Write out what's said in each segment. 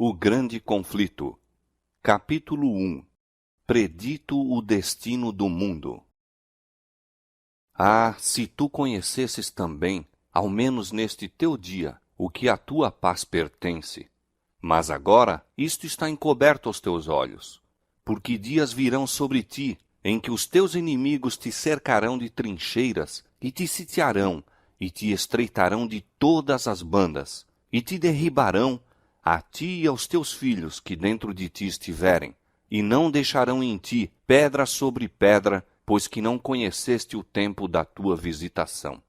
O grande conflito. Capítulo 1. Predito o destino do mundo. Ah, se tu conhecesses também, ao menos neste teu dia, o que à tua paz pertence. Mas agora isto está encoberto aos teus olhos, porque dias virão sobre ti, em que os teus inimigos te cercarão de trincheiras, e te sitiarão, e te estreitarão de todas as bandas, e te derribarão, a ti e aos teus filhos que dentro de ti estiverem, e não deixarão em ti pedra sobre pedra, pois que não conheceste o tempo da tua visitação.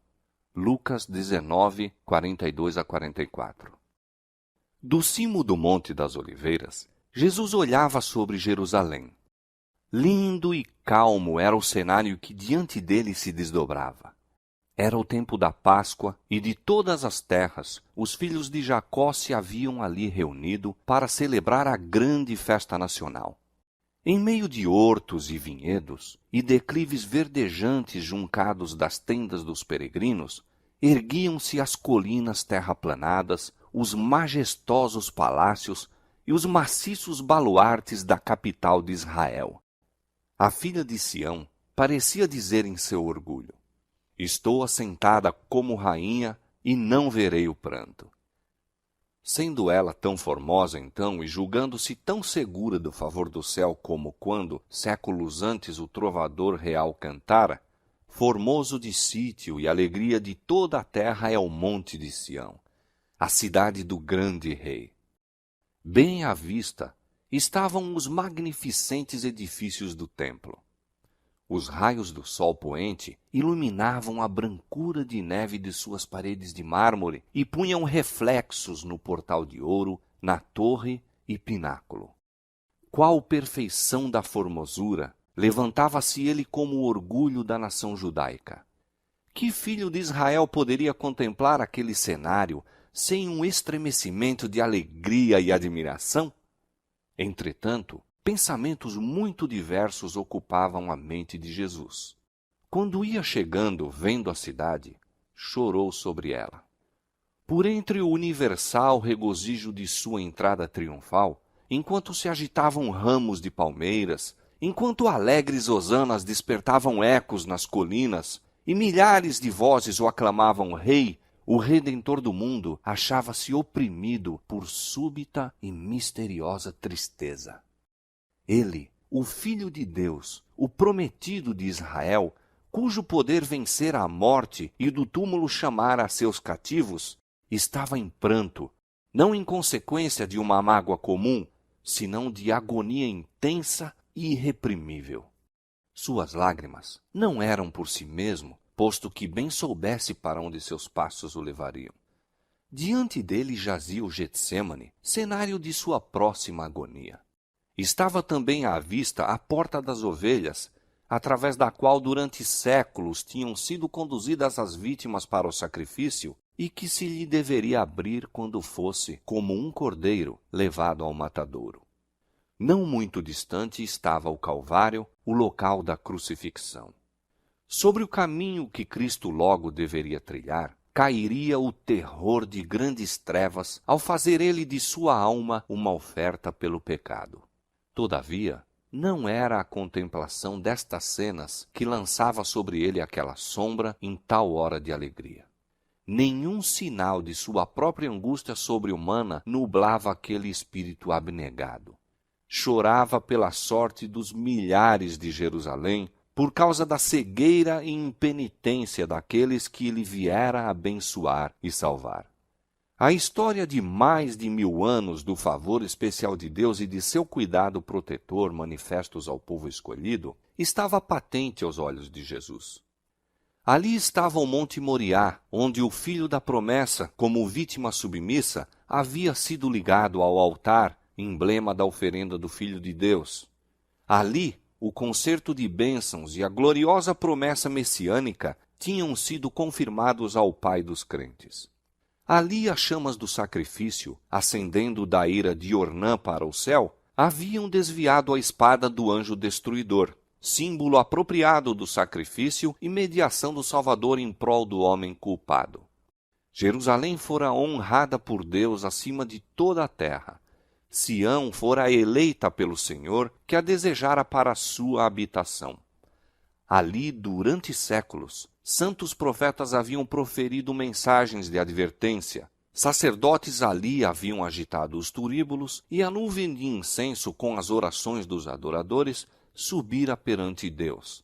Lucas 19, 42-44. Do cimo do Monte das Oliveiras, Jesus olhava sobre Jerusalém. Lindo e calmo era o cenário que diante dele se desdobrava. Era o tempo da Páscoa, e de todas as terras, os filhos de Jacó se haviam ali reunido para celebrar a grande festa nacional. Em meio de hortos e vinhedos, e declives verdejantes juncados das tendas dos peregrinos, erguiam-se as colinas terraplanadas, os majestosos palácios e os maciços baluartes da capital de Israel. A filha de Sião parecia dizer em seu orgulho: estou assentada como rainha e não verei o pranto. Sendo ela tão formosa então e julgando-se tão segura do favor do céu como quando, séculos antes, o trovador real cantara, formoso de sítio e alegria de toda a terra é o monte de Sião, a cidade do grande rei. Bem à vista estavam os magnificentes edifícios do templo. Os raios do sol poente iluminavam a brancura de neve de suas paredes de mármore e punham reflexos no portal de ouro, na torre e pináculo. Qual perfeição da formosura! Levantava-se ele como o orgulho da nação judaica. Que filho de Israel poderia contemplar aquele cenário sem um estremecimento de alegria e admiração? Entretanto, pensamentos muito diversos ocupavam a mente de Jesus. Quando ia chegando, vendo a cidade, chorou sobre ela. Por entre o universal regozijo de sua entrada triunfal, enquanto se agitavam ramos de palmeiras, enquanto alegres hosanas despertavam ecos nas colinas, e milhares de vozes o aclamavam rei, o Redentor do mundo achava-se oprimido por súbita e misteriosa tristeza. Ele, o Filho de Deus, o prometido de Israel, cujo poder vencera a morte e do túmulo chamara a seus cativos, estava em pranto, não em consequência de uma mágoa comum, senão de agonia intensa e irreprimível. Suas lágrimas não eram por si mesmo, posto que bem soubesse para onde seus passos o levariam. Diante dele jazia o Getsêmane, cenário de sua próxima agonia. Estava também à vista a Porta das Ovelhas, através da qual durante séculos tinham sido conduzidas as vítimas para o sacrifício e que se lhe deveria abrir quando fosse, como um cordeiro, levado ao matadouro. Não muito distante estava o Calvário, o local da crucifixão. Sobre o caminho que Cristo logo deveria trilhar, cairia o terror de grandes trevas ao fazer ele de sua alma uma oferta pelo pecado. Todavia, não era a contemplação destas cenas que lançava sobre ele aquela sombra em tal hora de alegria. Nenhum sinal de sua própria angústia sobre-humana nublava aquele espírito abnegado. Chorava pela sorte dos milhares de Jerusalém, por causa da cegueira e impenitência daqueles que lhe viera abençoar e salvar. A história de mais de 1000 anos do favor especial de Deus e de seu cuidado protetor manifestos ao povo escolhido estava patente aos olhos de Jesus. Ali estava o Monte Moriá, onde o filho da promessa, como vítima submissa, havia sido ligado ao altar, emblema da oferenda do Filho de Deus. Ali, o concerto de bênçãos e a gloriosa promessa messiânica tinham sido confirmados ao Pai dos crentes. Ali as chamas do sacrifício, ascendendo da ira de Ornã para o céu, haviam desviado a espada do anjo destruidor, símbolo apropriado do sacrifício e mediação do Salvador em prol do homem culpado. Jerusalém fora honrada por Deus acima de toda a terra. Sião fora eleita pelo Senhor, que a desejara para a sua habitação. Ali, durante séculos, santos profetas haviam proferido mensagens de advertência. Sacerdotes ali haviam agitado os turíbulos, e a nuvem de incenso com as orações dos adoradores subira perante Deus.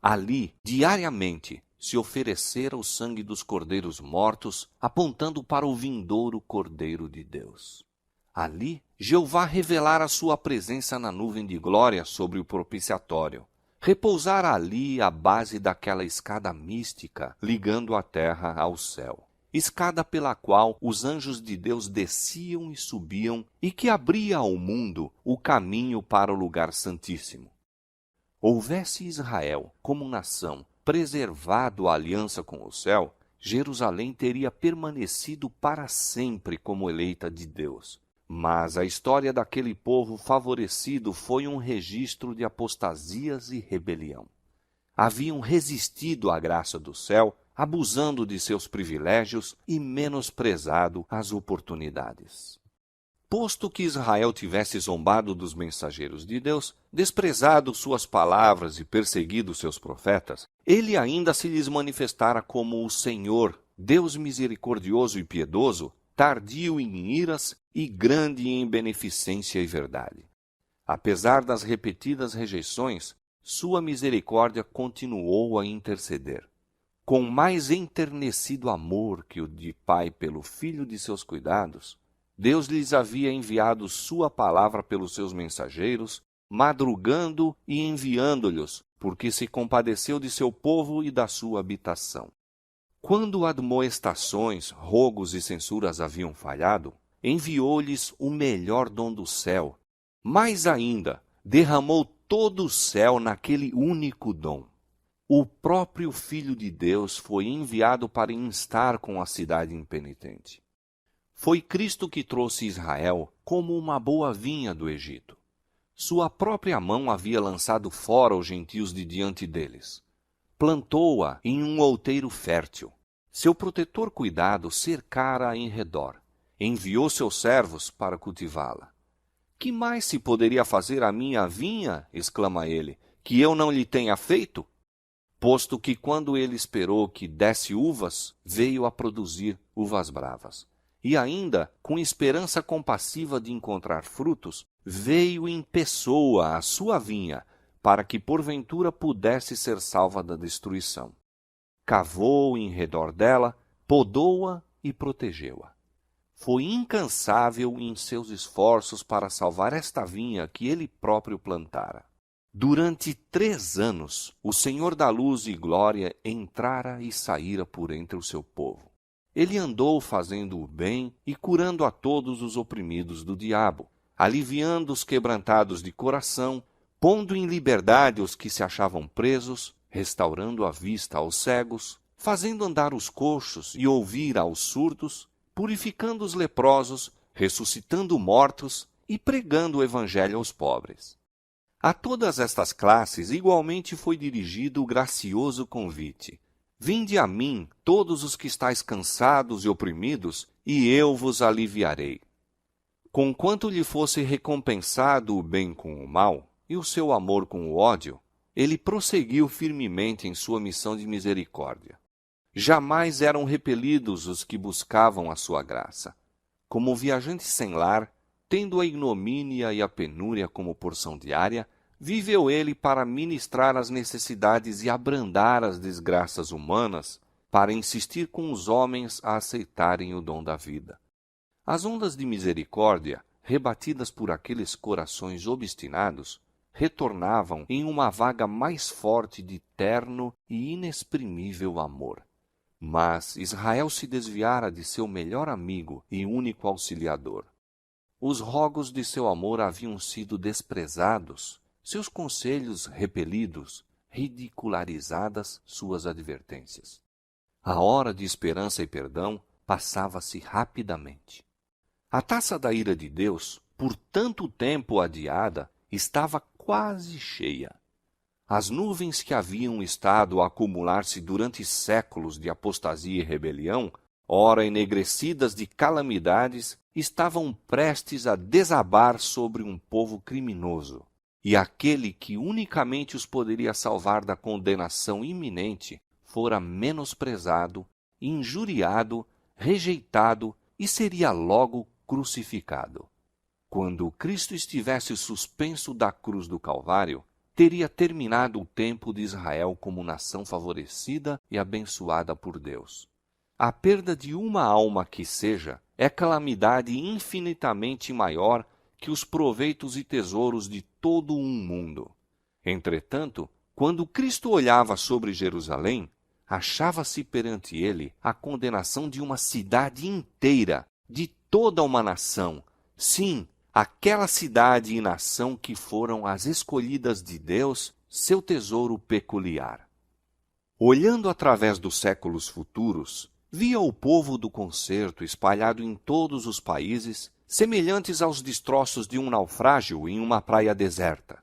Ali, diariamente, se oferecera o sangue dos cordeiros mortos, apontando para o vindouro Cordeiro de Deus. Ali, Jeová revelara sua presença na nuvem de glória sobre o propiciatório. Repousara ali a base daquela escada mística, ligando a terra ao céu. Escada pela qual os anjos de Deus desciam e subiam, e que abria ao mundo o caminho para o lugar santíssimo. Houvesse Israel, como nação, preservado a aliança com o céu, Jerusalém teria permanecido para sempre como eleita de Deus. Mas a história daquele povo favorecido foi um registro de apostasias e rebelião. Haviam resistido à graça do céu, abusando de seus privilégios e menosprezado as oportunidades. Posto que Israel tivesse zombado dos mensageiros de Deus, desprezado suas palavras e perseguido seus profetas, ele ainda se lhes manifestara como o Senhor, Deus misericordioso e piedoso, tardio em iras e grande em beneficência e verdade. Apesar das repetidas rejeições, sua misericórdia continuou a interceder. Com mais enternecido amor que o de pai pelo filho de seus cuidados, Deus lhes havia enviado sua palavra pelos seus mensageiros, madrugando e enviando-lhes, porque se compadeceu de seu povo e da sua habitação. Quando admoestações, rogos e censuras haviam falhado, enviou-lhes o melhor dom do céu. Mais ainda, derramou todo o céu naquele único dom. O próprio Filho de Deus foi enviado para instar com a cidade impenitente. Foi Cristo que trouxe Israel como uma boa vinha do Egito. Sua própria mão havia lançado fora os gentios de diante deles. Plantou-a em um outeiro fértil. Seu protetor cuidado cercara-a em redor. Enviou seus servos para cultivá-la. Que mais se poderia fazer à minha vinha, exclama ele, que eu não lhe tenha feito? Posto que quando ele esperou que desse uvas, veio a produzir uvas bravas. E ainda, com esperança compassiva de encontrar frutos, veio em pessoa a sua vinha, para que porventura pudesse ser salva da destruição. Cavou em redor dela, podou-a e protegeu-a. Foi incansável em seus esforços para salvar esta vinha que ele próprio plantara. Durante 3 anos, o Senhor da luz e glória entrara e saíra por entre o seu povo. Ele andou fazendo o bem e curando a todos os oprimidos do diabo, aliviando os quebrantados de coração, pondo em liberdade os que se achavam presos, restaurando a vista aos cegos, fazendo andar os coxos e ouvir aos surdos, purificando os leprosos, ressuscitando mortos e pregando o evangelho aos pobres. A todas estas classes igualmente foi dirigido o gracioso convite: vinde a mim, todos os que estáis cansados e oprimidos, e eu vos aliviarei. Conquanto lhe fosse recompensado o bem com o mal, e o seu amor com o ódio, ele prosseguiu firmemente em sua missão de misericórdia. Jamais eram repelidos os que buscavam a sua graça. Como viajante sem lar, tendo a ignomínia e a penúria como porção diária, viveu ele para ministrar as necessidades e abrandar as desgraças humanas, para insistir com os homens a aceitarem o dom da vida. As ondas de misericórdia, rebatidas por aqueles corações obstinados, retornavam em uma vaga mais forte de terno e inexprimível amor. Mas Israel se desviara de seu melhor amigo e único auxiliador. Os rogos de seu amor haviam sido desprezados, seus conselhos repelidos, ridicularizadas suas advertências. A hora de esperança e perdão passava-se rapidamente. A taça da ira de Deus, por tanto tempo adiada, estava quase cheia. As nuvens que haviam estado a acumular-se durante séculos de apostasia e rebelião ora enegrecidas de calamidades, estavam prestes a desabar sobre um povo criminoso. E aquele que unicamente os poderia salvar da condenação iminente fora menosprezado, injuriado, rejeitado e seria logo crucificado. Quando Cristo estivesse suspenso da cruz do Calvário, teria terminado o tempo de Israel como nação favorecida e abençoada por Deus. A perda de uma alma que seja é calamidade infinitamente maior que os proveitos e tesouros de todo um mundo. Entretanto, quando Cristo olhava sobre Jerusalém, achava-se perante ele a condenação de uma cidade inteira, de toda uma nação. Sim, aquela cidade e nação que foram as escolhidas de Deus, seu tesouro peculiar. Olhando através dos séculos futuros, via o povo do concerto espalhado em todos os países, semelhantes aos destroços de um naufrágio em uma praia deserta.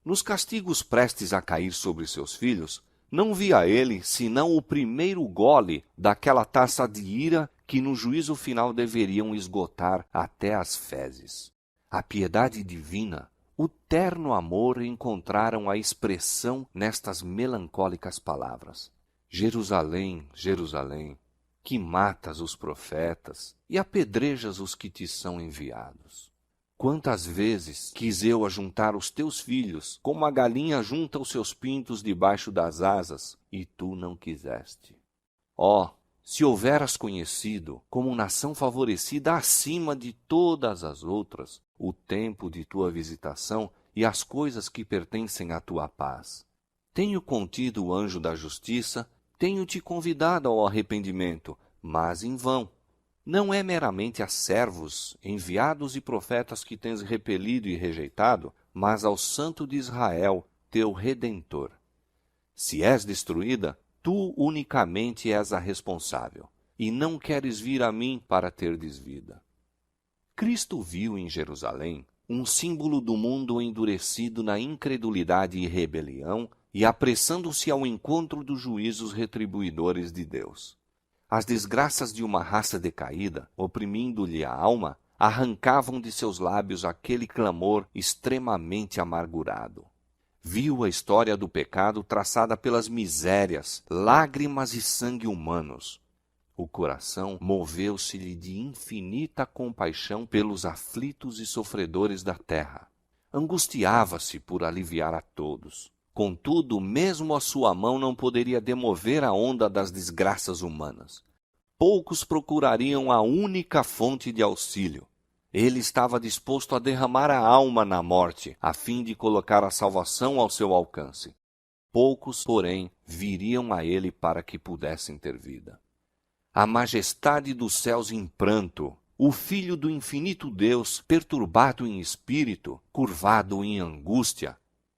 Nos castigos prestes a cair sobre seus filhos, não via ele senão o primeiro gole daquela taça de ira que no juízo final deveriam esgotar até as fezes. A piedade divina, o terno amor encontraram a expressão nestas melancólicas palavras. Jerusalém, Jerusalém, que matas os profetas e apedrejas os que te são enviados. Quantas vezes quis eu ajuntar os teus filhos, como a galinha junta os seus pintos debaixo das asas, e tu não quiseste. Ó, se houveras conhecido, como nação favorecida acima de todas as outras, o tempo de tua visitação e as coisas que pertencem à tua paz. Tenho contido o anjo da justiça, tenho-te convidado ao arrependimento, mas em vão. Não é meramente a servos, enviados e profetas que tens repelido e rejeitado, mas ao Santo de Israel, teu Redentor. Se és destruída, tu unicamente és a responsável, e não queres vir a mim para terdes vida. Cristo viu em Jerusalém um símbolo do mundo endurecido na incredulidade e rebelião e apressando-se ao encontro dos juízos retribuidores de Deus. As desgraças de uma raça decaída, oprimindo-lhe a alma, arrancavam de seus lábios aquele clamor extremamente amargurado. Viu a história do pecado traçada pelas misérias, lágrimas e sangue humanos. O coração moveu-se-lhe de infinita compaixão pelos aflitos e sofredores da terra. Angustiava-se por aliviar a todos. Contudo, mesmo a sua mão não poderia demover a onda das desgraças humanas. Poucos procurariam a única fonte de auxílio. Ele estava disposto a derramar a alma na morte, a fim de colocar a salvação ao seu alcance. Poucos, porém, viriam a ele para que pudessem ter vida. A majestade dos céus em pranto, o Filho do infinito Deus, perturbado em espírito, curvado em angústia.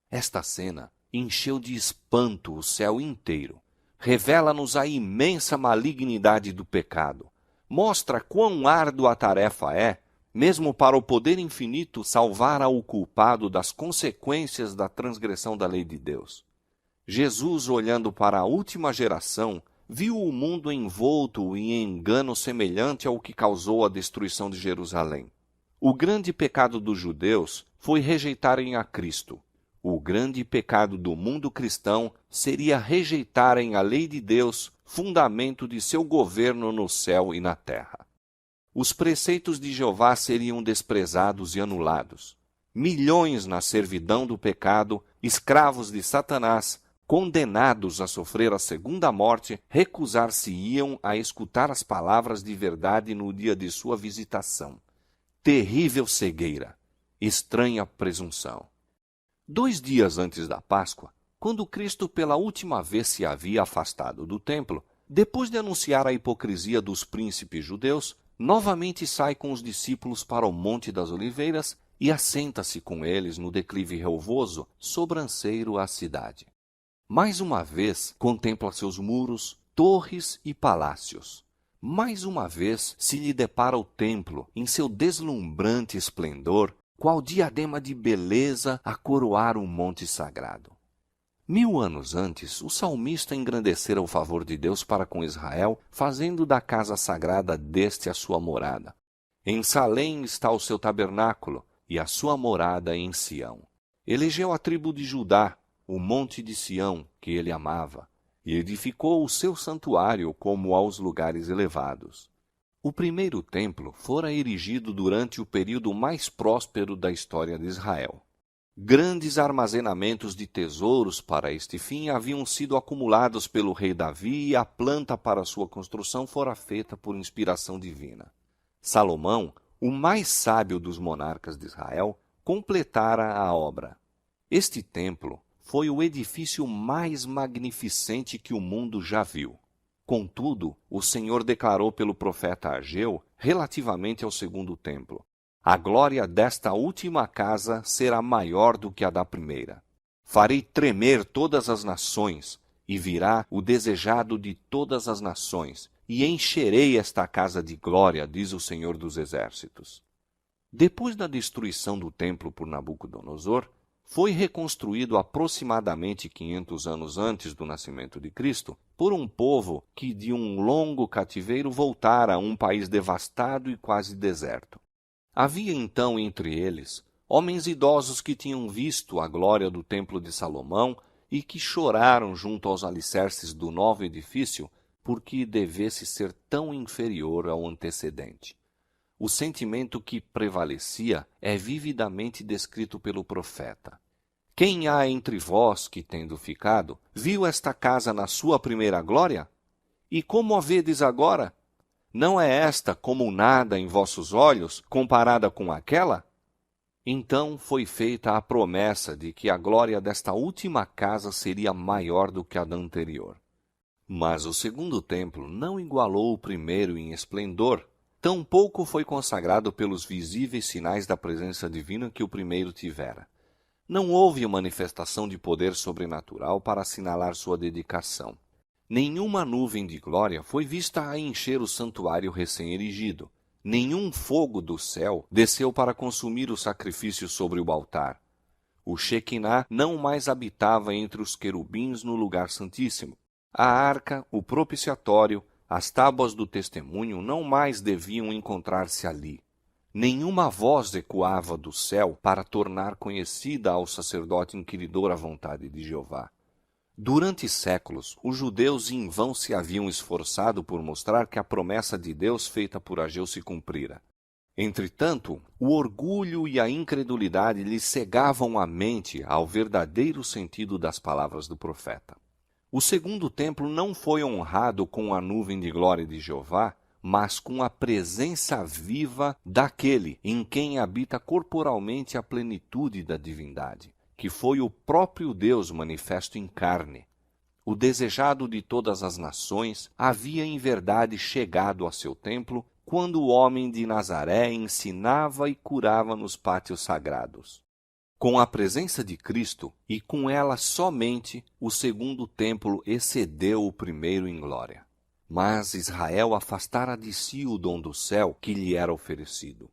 Esta cena encheu de espanto o céu inteiro. Revela-nos a imensa malignidade do pecado. Mostra quão árdua a tarefa é, mesmo para o poder infinito, salvar ao culpado das consequências da transgressão da lei de Deus. Jesus, olhando para a última geração, viu o mundo envolto em engano semelhante ao que causou a destruição de Jerusalém. O grande pecado dos judeus foi rejeitarem a Cristo. O grande pecado do mundo cristão seria rejeitarem a lei de Deus, fundamento de seu governo no céu e na terra. Os preceitos de Jeová seriam desprezados e anulados. Milhões na servidão do pecado, escravos de Satanás, condenados a sofrer a segunda morte, recusar-se-iam a escutar as palavras de verdade no dia de sua visitação. Terrível cegueira, estranha presunção. 2 dias antes da Páscoa, quando Cristo pela última vez se havia afastado do templo, depois de anunciar a hipocrisia dos príncipes judeus, novamente sai com os discípulos para o Monte das Oliveiras e assenta-se com eles no declive relvoso, sobranceiro à cidade. Mais uma vez contempla seus muros, torres e palácios. Mais uma vez se lhe depara o templo em seu deslumbrante esplendor, qual diadema de beleza a coroar o monte sagrado. 1000 anos antes, o salmista engrandecera o favor de Deus para com Israel, fazendo da casa sagrada deste a sua morada. Em Salém está o seu tabernáculo, e a sua morada em Sião. Elegeu a tribo de Judá, o monte de Sião, que ele amava, e edificou o seu santuário como aos lugares elevados. O primeiro templo fora erigido durante o período mais próspero da história de Israel. Grandes armazenamentos de tesouros para este fim haviam sido acumulados pelo rei Davi e a planta para sua construção fora feita por inspiração divina. Salomão, o mais sábio dos monarcas de Israel, completara a obra. Este templo foi o edifício mais magnificente que o mundo já viu. Contudo, o Senhor declarou pelo profeta Ageu, relativamente ao segundo templo: a glória desta última casa será maior do que a da primeira. Farei tremer todas as nações, e virá o desejado de todas as nações, e encherei esta casa de glória, diz o Senhor dos Exércitos. Depois da destruição do templo por Nabucodonosor, foi reconstruído aproximadamente 500 anos antes do nascimento de Cristo por um povo que de um longo cativeiro voltara a um país devastado e quase deserto. Havia então entre eles homens idosos que tinham visto a glória do templo de Salomão e que choraram junto aos alicerces do novo edifício porque devesse ser tão inferior ao antecedente. O sentimento que prevalecia é vividamente descrito pelo profeta. Quem há entre vós que, tendo ficado, viu esta casa na sua primeira glória? E como a vedes agora? Não é esta como nada em vossos olhos, comparada com aquela? Então foi feita a promessa de que a glória desta última casa seria maior do que a da anterior. Mas o segundo templo não igualou o primeiro em esplendor, tampouco foi consagrado pelos visíveis sinais da presença divina que o primeiro tivera. Não houve manifestação de poder sobrenatural para assinalar sua dedicação. Nenhuma nuvem de glória foi vista a encher o santuário recém-erigido. Nenhum fogo do céu desceu para consumir o sacrifício sobre o altar. O Shequiná não mais habitava entre os querubins no lugar santíssimo. A arca, o propiciatório, as tábuas do testemunho não mais deviam encontrar-se ali. Nenhuma voz ecoava do céu para tornar conhecida ao sacerdote inquiridor a vontade de Jeová. Durante séculos, os judeus em vão se haviam esforçado por mostrar que a promessa de Deus feita por Ageu se cumprira. Entretanto, o orgulho e a incredulidade lhes cegavam a mente ao verdadeiro sentido das palavras do profeta. O segundo templo não foi honrado com a nuvem de glória de Jeová, mas com a presença viva daquele em quem habita corporalmente a plenitude da divindade, que foi o próprio Deus manifesto em carne. O desejado de todas as nações havia em verdade chegado a seu templo quando o homem de Nazaré ensinava e curava nos pátios sagrados. Com a presença de Cristo, e com ela somente, o segundo templo excedeu o primeiro em glória. Mas Israel afastara de si o dom do céu que lhe era oferecido.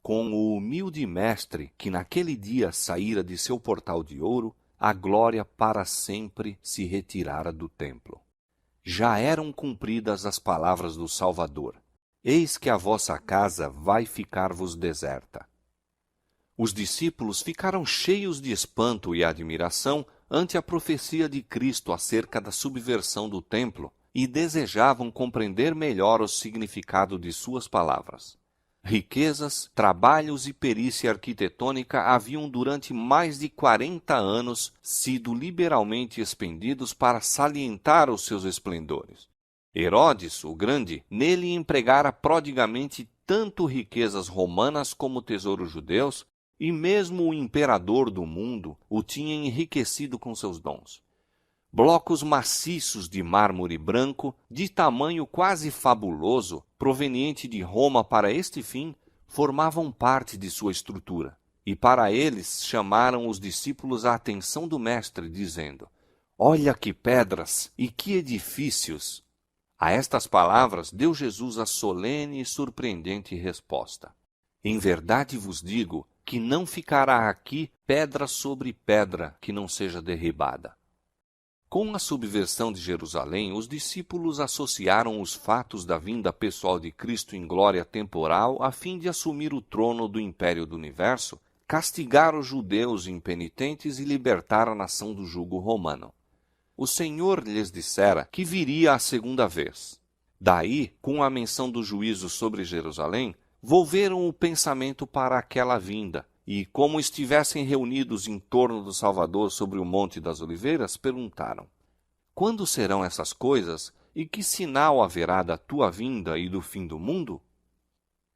Com o humilde mestre que naquele dia saíra de seu portal de ouro, a glória para sempre se retirara do templo. Já eram cumpridas as palavras do Salvador: eis que a vossa casa vai ficar-vos deserta. Os discípulos ficaram cheios de espanto e admiração ante a profecia de Cristo acerca da subversão do templo e desejavam compreender melhor o significado de suas palavras. Riquezas, trabalhos e perícia arquitetônica haviam durante mais de 40 anos sido liberalmente expendidos para salientar os seus esplendores. Herodes, o Grande, nele empregara prodigamente tanto riquezas romanas como tesouros judeus, e mesmo o imperador do mundo o tinha enriquecido com seus dons. Blocos maciços de mármore branco, de tamanho quase fabuloso, proveniente de Roma para este fim, formavam parte de sua estrutura. E para eles chamaram os discípulos a atenção do Mestre, dizendo: olha que pedras e que edifícios! A estas palavras deu Jesus a solene e surpreendente resposta: em verdade vos digo que não ficará aqui pedra sobre pedra que não seja derribada. Com a subversão de Jerusalém, os discípulos associaram os fatos da vinda pessoal de Cristo em glória temporal a fim de assumir o trono do império do universo, castigar os judeus impenitentes e libertar a nação do jugo romano. O Senhor lhes dissera que viria a segunda vez. Daí, com a menção do juízo sobre Jerusalém, volveram o pensamento para aquela vinda, e, como estivessem reunidos em torno do Salvador sobre o Monte das Oliveiras, perguntaram: quando serão essas coisas, e que sinal haverá da tua vinda e do fim do mundo?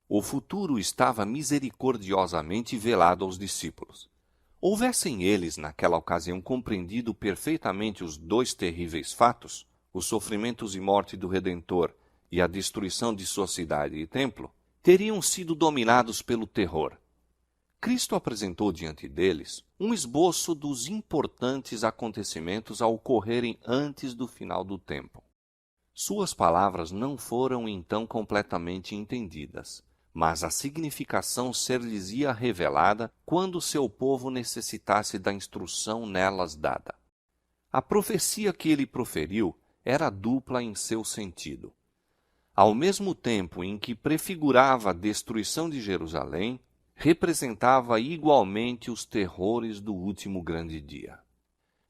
O futuro estava misericordiosamente velado aos discípulos. Houvessem eles, naquela ocasião, compreendido perfeitamente os dois terríveis fatos, os sofrimentos e morte do Redentor e a destruição de sua cidade e templo, teriam sido dominados pelo terror. Cristo apresentou diante deles um esboço dos importantes acontecimentos a ocorrerem antes do final do tempo. Suas palavras não foram então completamente entendidas, mas a significação ser-lhes-ia revelada quando seu povo necessitasse da instrução nelas dada. A profecia que ele proferiu era dupla em seu sentido. Ao mesmo tempo em que prefigurava a destruição de Jerusalém, representava igualmente os terrores do último grande dia.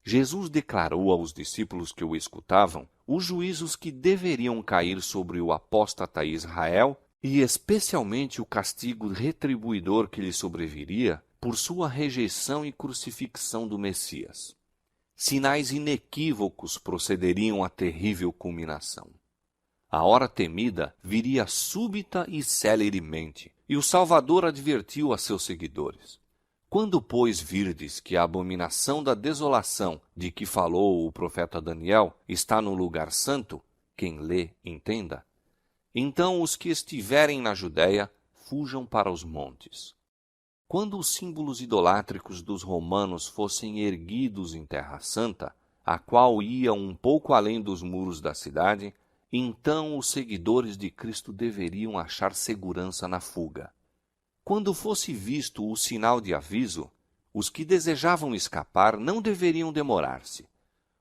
Jesus declarou aos discípulos que o escutavam os juízos que deveriam cair sobre o apóstata Israel e especialmente o castigo retribuidor que lhe sobreviria por sua rejeição e crucifixão do Messias. Sinais inequívocos procederiam à terrível culminação. A hora temida viria súbita e celeremente, e o Salvador advertiu a seus seguidores: quando, pois, virdes que a abominação da desolação de que falou o profeta Daniel está no lugar santo, quem lê, entenda, então os que estiverem na Judéia fujam para os montes. Quando os símbolos idolátricos dos romanos fossem erguidos em terra santa, a qual ia um pouco além dos muros da cidade, então os seguidores de Cristo deveriam achar segurança na fuga. Quando fosse visto o sinal de aviso, os que desejavam escapar não deveriam demorar-se.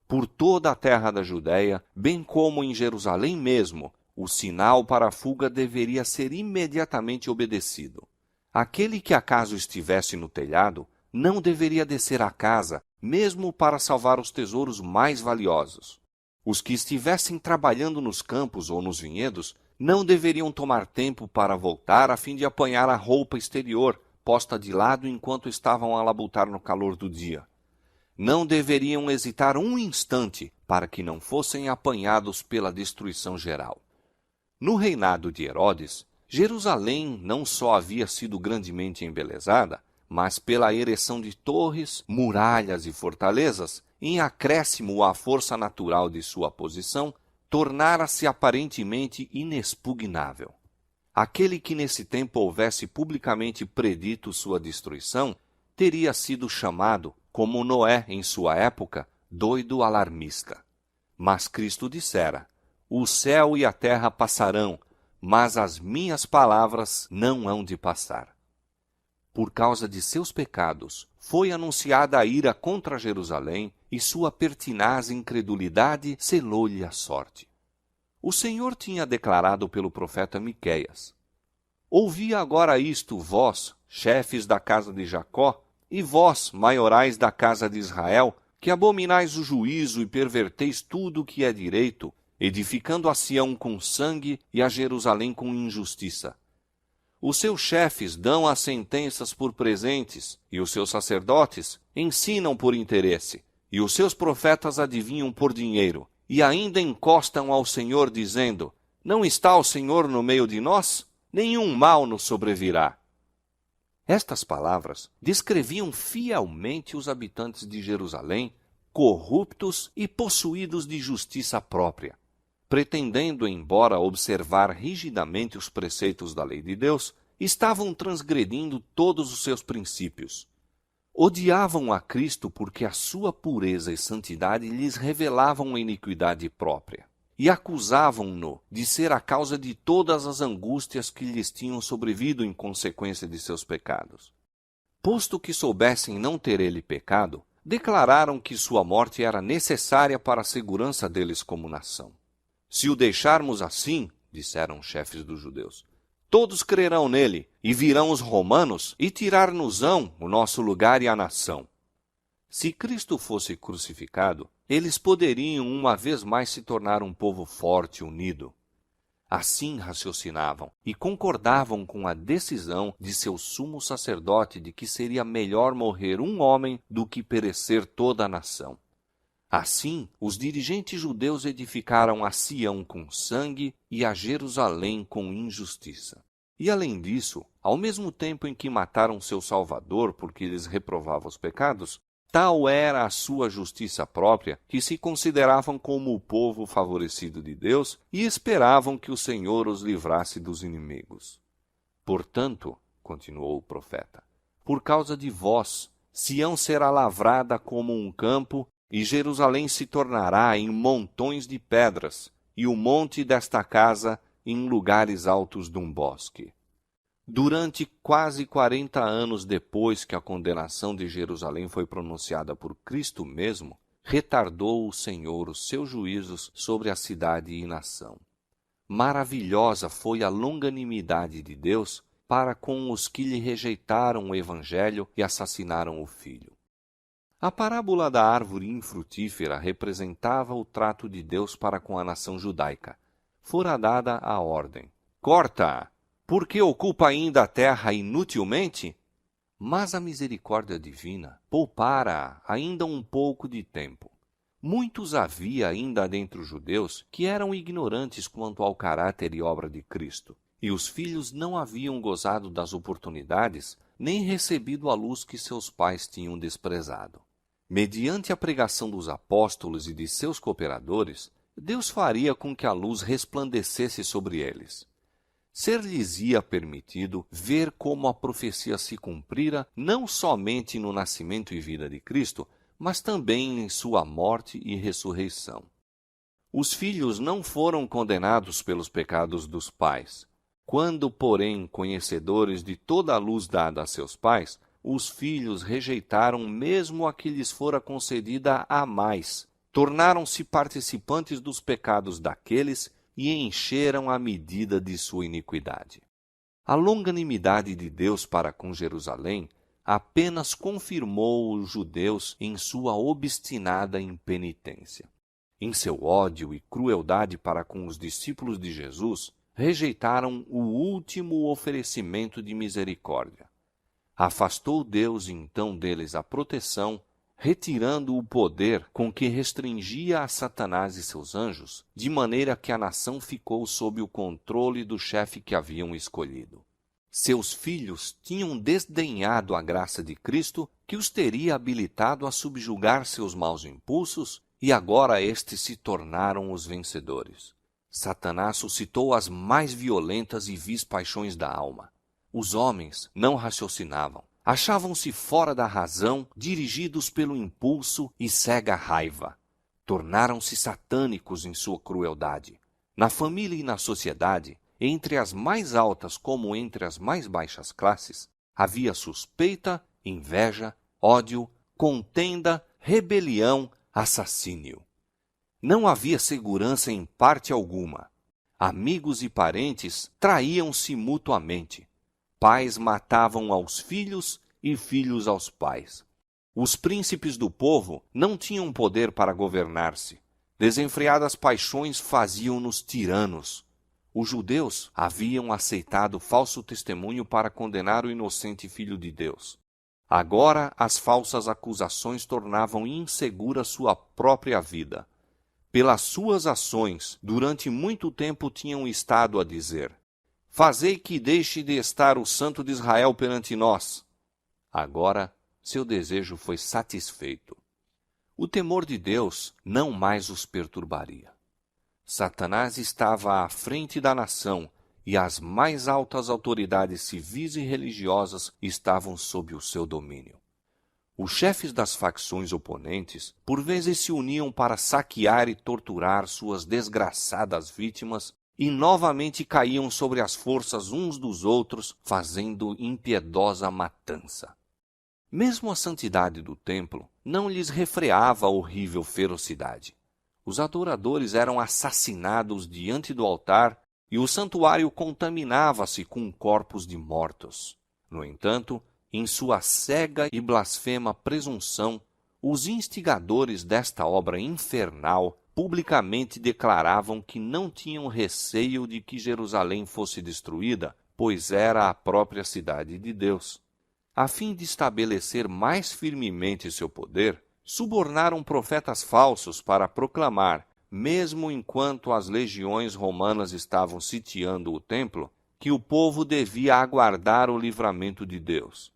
Por toda a terra da Judéia, bem como em Jerusalém mesmo, o sinal para a fuga deveria ser imediatamente obedecido. Aquele que acaso estivesse no telhado não deveria descer à casa, mesmo para salvar os tesouros mais valiosos. Os que estivessem trabalhando nos campos ou nos vinhedos não deveriam tomar tempo para voltar a fim de apanhar a roupa exterior, posta de lado enquanto estavam a labutar no calor do dia. Não deveriam hesitar um instante para que não fossem apanhados pela destruição geral. No reinado de Herodes, Jerusalém não só havia sido grandemente embelezada, mas pela ereção de torres, muralhas e fortalezas, em acréscimo à força natural de sua posição, tornara-se aparentemente inexpugnável. Aquele que nesse tempo houvesse publicamente predito sua destruição, teria sido chamado, como Noé em sua época, doido alarmista. Mas Cristo dissera: o céu e a terra passarão, mas as minhas palavras não hão de passar. Por causa de seus pecados, foi anunciada a ira contra Jerusalém, e sua pertinaz incredulidade selou-lhe a sorte. O Senhor tinha declarado pelo profeta Miqueias: ouvi agora isto, vós, chefes da casa de Jacó, e vós, maiorais da casa de Israel, que abominais o juízo e perverteis tudo o que é direito, edificando a Sião com sangue e a Jerusalém com injustiça. Os seus chefes dão as sentenças por presentes, e os seus sacerdotes ensinam por interesse, e os seus profetas adivinham por dinheiro, e ainda encostam ao Senhor, dizendo: não está o Senhor no meio de nós? Nenhum mal nos sobrevirá. Estas palavras descreviam fielmente os habitantes de Jerusalém, corruptos e possuídos de justiça própria. Pretendendo, embora observar rigidamente os preceitos da lei de Deus, estavam transgredindo todos os seus princípios. Odiavam a Cristo porque a sua pureza e santidade lhes revelavam a iniquidade própria, e acusavam-no de ser a causa de todas as angústias que lhes tinham sobrevido em consequência de seus pecados. Posto que soubessem não ter ele pecado, declararam que sua morte era necessária para a segurança deles como nação. Se o deixarmos assim, disseram os chefes dos judeus, todos crerão nele, e virão os romanos e tirar-nos-ão o nosso lugar e a nação. Se Cristo fosse crucificado, eles poderiam uma vez mais se tornar um povo forte e unido. Assim raciocinavam e concordavam com a decisão de seu sumo sacerdote de que seria melhor morrer um homem do que perecer toda a nação. Assim, os dirigentes judeus edificaram a Sião com sangue e a Jerusalém com injustiça. E além disso, ao mesmo tempo em que mataram seu Salvador porque lhes reprovava os pecados, tal era a sua justiça própria que se consideravam como o povo favorecido de Deus e esperavam que o Senhor os livrasse dos inimigos. Portanto, continuou o profeta, por causa de vós, Sião será lavrada como um campo e Jerusalém se tornará em montões de pedras e o monte desta casa em lugares altos de um bosque. Durante quase 40 anos depois que a condenação de Jerusalém foi pronunciada por Cristo mesmo, retardou o Senhor os seus juízos sobre a cidade e nação. Maravilhosa foi a longanimidade de Deus para com os que lhe rejeitaram o Evangelho e assassinaram o Filho. A parábola da árvore infrutífera representava o trato de Deus para com a nação judaica. Fora dada a ordem: corta! Porque ocupa ainda a terra inutilmente? Mas a misericórdia divina poupara ainda um pouco de tempo. Muitos havia ainda dentre os judeus que eram ignorantes quanto ao caráter e obra de Cristo, e os filhos não haviam gozado das oportunidades nem recebido a luz que seus pais tinham desprezado. Mediante a pregação dos apóstolos e de seus cooperadores, Deus faria com que a luz resplandecesse sobre eles. Ser-lhes-ia permitido ver como a profecia se cumprira não somente no nascimento e vida de Cristo, mas também em sua morte e ressurreição. Os filhos não foram condenados pelos pecados dos pais. Quando, porém, conhecedores de toda a luz dada a seus pais, os filhos rejeitaram mesmo a que lhes fora concedida a mais, tornaram-se participantes dos pecados daqueles e encheram a medida de sua iniquidade. A longanimidade de Deus para com Jerusalém apenas confirmou os judeus em sua obstinada impenitência. Em seu ódio e crueldade para com os discípulos de Jesus, rejeitaram o último oferecimento de misericórdia. Afastou Deus então deles a proteção, retirando o poder com que restringia a Satanás e seus anjos, de maneira que a nação ficou sob o controle do chefe que haviam escolhido. Seus filhos tinham desdenhado a graça de Cristo, que os teria habilitado a subjugar seus maus impulsos, e agora estes se tornaram os vencedores. Satanás suscitou as mais violentas e vis paixões da alma. Os homens não raciocinavam. Achavam-se fora da razão, dirigidos pelo impulso e cega raiva. Tornaram-se satânicos em sua crueldade. Na família e na sociedade, entre as mais altas como entre as mais baixas classes, havia suspeita, inveja, ódio, contenda, rebelião, assassínio. Não havia segurança em parte alguma. Amigos e parentes traíam-se mutuamente. Pais matavam aos filhos e filhos aos pais. Os príncipes do povo não tinham poder para governar-se. Desenfreadas paixões faziam-nos tiranos. Os judeus haviam aceitado falso testemunho para condenar o inocente Filho de Deus. Agora as falsas acusações tornavam insegura sua própria vida. Pelas suas ações, durante muito tempo tinham estado a dizer: fazei que deixe de estar o Santo de Israel perante nós. Agora, seu desejo foi satisfeito. O temor de Deus não mais os perturbaria. Satanás estava à frente da nação e as mais altas autoridades civis e religiosas estavam sob o seu domínio. Os chefes das facções oponentes, por vezes, se uniam para saquear e torturar suas desgraçadas vítimas e novamente caíam sobre as forças uns dos outros, fazendo impiedosa matança. Mesmo a santidade do templo não lhes refreava a horrível ferocidade. Os adoradores eram assassinados diante do altar e o santuário contaminava-se com corpos de mortos. No entanto, em sua cega e blasfema presunção, os instigadores desta obra infernal publicamente declaravam que não tinham receio de que Jerusalém fosse destruída, pois era a própria cidade de Deus. A fim de estabelecer mais firmemente seu poder, subornaram profetas falsos para proclamar, mesmo enquanto as legiões romanas estavam sitiando o templo, que o povo devia aguardar o livramento de Deus.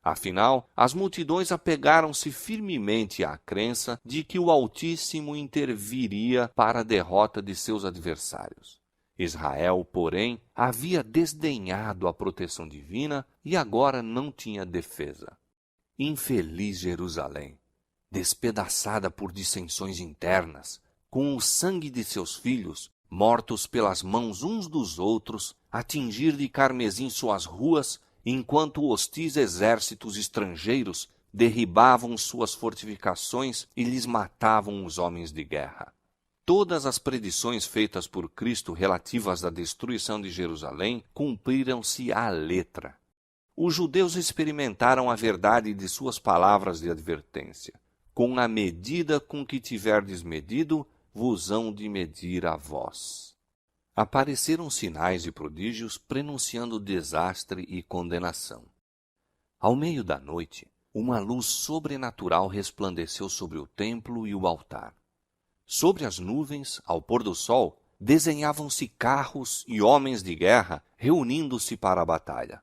Afinal, as multidões apegaram-se firmemente à crença de que o Altíssimo interviria para a derrota de seus adversários. Israel, porém, havia desdenhado a proteção divina e agora não tinha defesa. Infeliz Jerusalém, despedaçada por dissensões internas, com o sangue de seus filhos, mortos pelas mãos uns dos outros, a tingir de carmesim suas ruas, enquanto hostis exércitos estrangeiros derribavam suas fortificações e lhes matavam os homens de guerra. Todas as predições feitas por Cristo relativas à destruição de Jerusalém cumpriram-se à letra. Os judeus experimentaram a verdade de suas palavras de advertência. Com a medida com que tiverdes medido, vos hão de medir a vós. Apareceram sinais e prodígios prenunciando desastre e condenação. Ao meio da noite, uma luz sobrenatural resplandeceu sobre o templo e o altar. Sobre as nuvens, ao pôr do sol, desenhavam-se carros e homens de guerra reunindo-se para a batalha.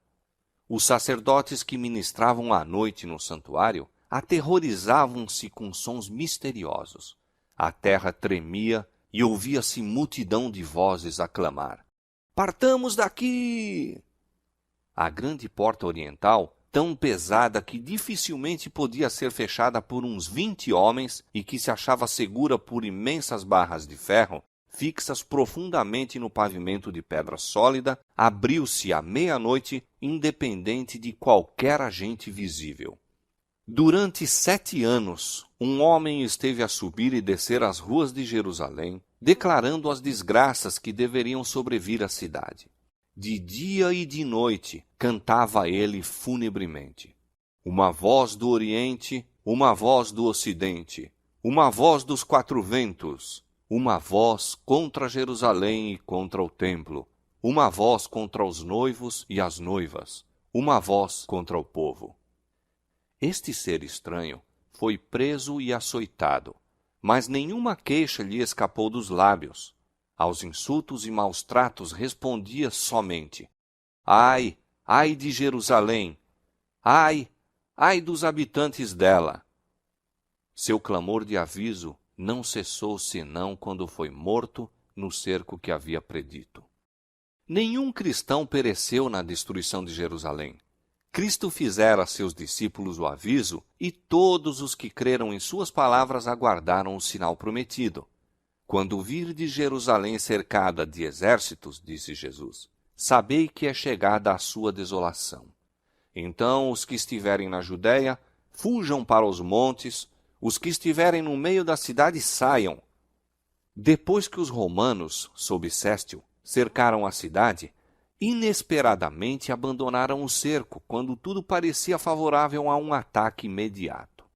Os sacerdotes que ministravam à noite no santuário aterrorizavam-se com sons misteriosos. A terra tremia e ouvia-se multidão de vozes a clamar: "Partamos daqui!" A grande porta oriental, tão pesada que dificilmente podia ser fechada por uns 20 homens e que se achava segura por imensas barras de ferro, fixas profundamente no pavimento de pedra sólida, abriu-se à meia-noite, independente de qualquer agente visível. Durante 7 anos, um homem esteve a subir e descer as ruas de Jerusalém, declarando as desgraças que deveriam sobrevir à cidade. De dia e de noite cantava ele funebremente: "Uma voz do Oriente, uma voz do Ocidente, uma voz dos 4 ventos, uma voz contra Jerusalém e contra o templo, uma voz contra os noivos e as noivas, uma voz contra o povo." Este ser estranho foi preso e açoitado, mas nenhuma queixa lhe escapou dos lábios. Aos insultos e maus tratos respondia somente: "Ai, ai de Jerusalém! Ai, ai dos habitantes dela!" Seu clamor de aviso não cessou senão quando foi morto no cerco que havia predito. Nenhum cristão pereceu na destruição de Jerusalém. Cristo fizera a seus discípulos o aviso, e todos os que creram em suas palavras aguardaram o sinal prometido. "Quando virdes Jerusalém cercada de exércitos", disse Jesus, "sabei que é chegada a sua desolação. Então os que estiverem na Judéia, fujam para os montes, os que estiverem no meio da cidade saiam." Depois que os romanos, sob Céstio, cercaram a cidade, inesperadamente abandonaram o cerco quando tudo parecia favorável a um ataque imediato.